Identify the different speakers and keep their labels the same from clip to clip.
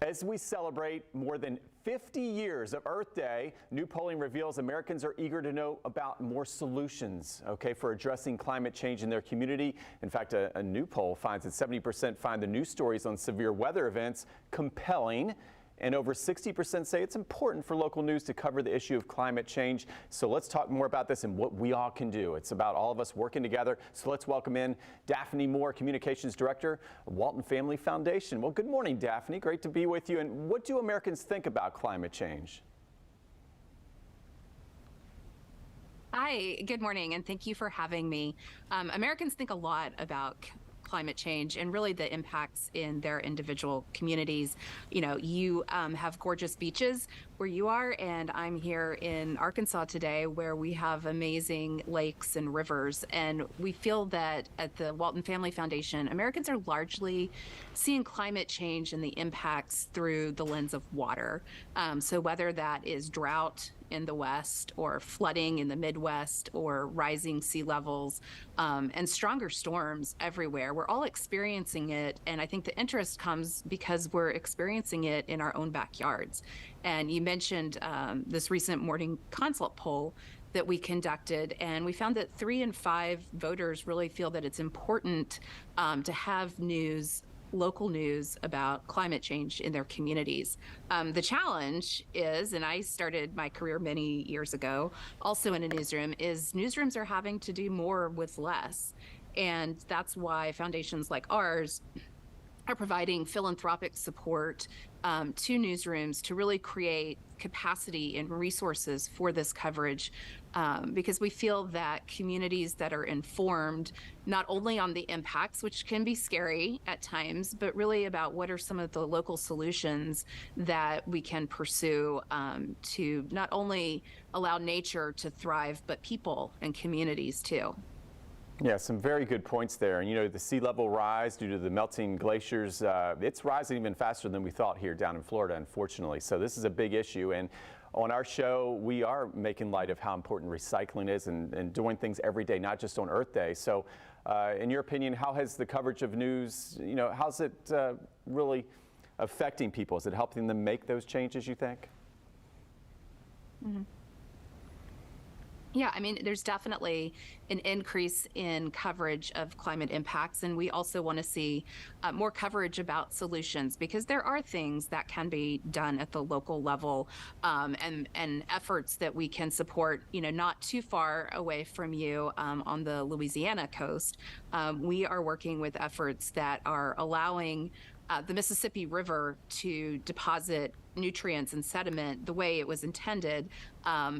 Speaker 1: As we celebrate more than 50 years of Earth Day, new polling reveals Americans are eager to know about more solutions, for addressing climate change in their community. In fact, a new poll finds that 70% find the news stories on severe weather events compelling, and over 60% say it's important for local news to cover the issue of climate change. So let's talk more about this and what we all can do. It's about all of us working together. So let's welcome in Daphne Moore, Communications Director of Walton Family Foundation. Well, good morning, Daphne. Great to be with you. And what do Americans think about climate change?
Speaker 2: Hi, good morning, and thank you for having me. Americans think a lot about climate change and really the impacts in their individual communities. You have gorgeous beaches where you are, and I'm here in Arkansas today where we have amazing lakes and rivers. And we feel that at the Walton Family Foundation, Americans are largely seeing climate change and the impacts through the lens of water. So whether that is drought in the West or flooding in the Midwest or rising sea levels and stronger storms everywhere, we're all experiencing it. And I think the interest comes because we're experiencing it in our own backyards. And you mentioned this recent morning consult poll that we conducted, and we found that 3 in 5 voters really feel that it's important to have local news about climate change in their communities. The challenge is, and I started my career many years ago, also in a newsroom, is newsrooms are having to do more with less. And that's why foundations like ours are providing philanthropic support to newsrooms to really create capacity and resources for this coverage, because we feel that communities that are informed not only on the impacts, which can be scary at times, but really about what are some of the local solutions that we can pursue to not only allow nature to thrive, but people and communities too.
Speaker 1: Yeah, some very good points there. And the sea level rise due to the melting glaciers, it's rising even faster than we thought here down in Florida, unfortunately. So this is a big issue. And on our show, we are making light of how important recycling is and doing things every day, not just on Earth Day. So in your opinion, how has the coverage of news, how's it really affecting people? Is it helping them make those changes, you think?
Speaker 2: Mm-hmm. Yeah, I mean, there's definitely an increase in coverage of climate impacts, and we also want to see more coverage about solutions, because there are things that can be done at the local level, and efforts that we can support, not too far away from you on the Louisiana coast. We are working with efforts that are allowing the Mississippi River to deposit nutrients and sediment the way it was intended,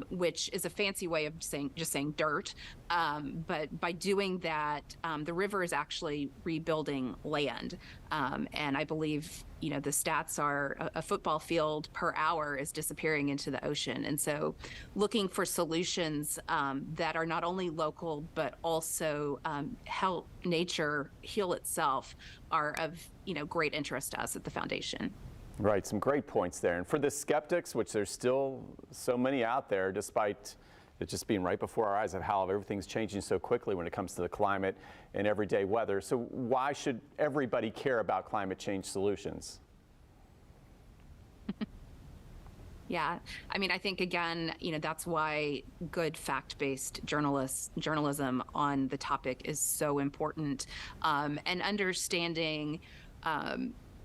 Speaker 2: which is a fancy way of saying dirt. But by doing that, the river is actually rebuilding land. And I believe, the stats are a football field per hour is disappearing into the ocean. And so looking for solutions that are not only local, but also help nature heal itself are of, great interest to us at the foundation.
Speaker 1: Right, some great points there. And for the skeptics, which there's still so many out there, despite it just being right before our eyes of how everything's changing so quickly when it comes to the climate and everyday weather. So why should everybody care about climate change solutions?
Speaker 2: Yeah, I mean, I think, again, that's why good fact-based journalism on the topic is so important, and understanding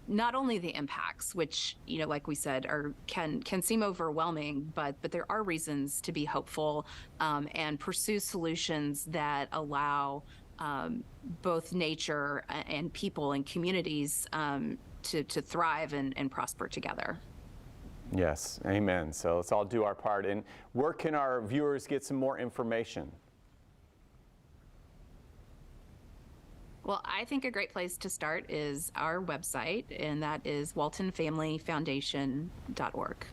Speaker 2: not only the impacts, which, like we said, can seem overwhelming, but there are reasons to be hopeful and pursue solutions that allow both nature and people and communities to thrive and prosper together.
Speaker 1: Yes, amen. So let's all do our part. And where can our viewers get some more information?
Speaker 2: Well, I think a great place to start is our website, and that is waltonfamilyfoundation.org.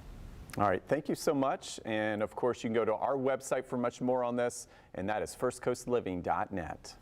Speaker 1: All right, thank you so much. And of course, you can go to our website for much more on this, and that is firstcoastliving.net.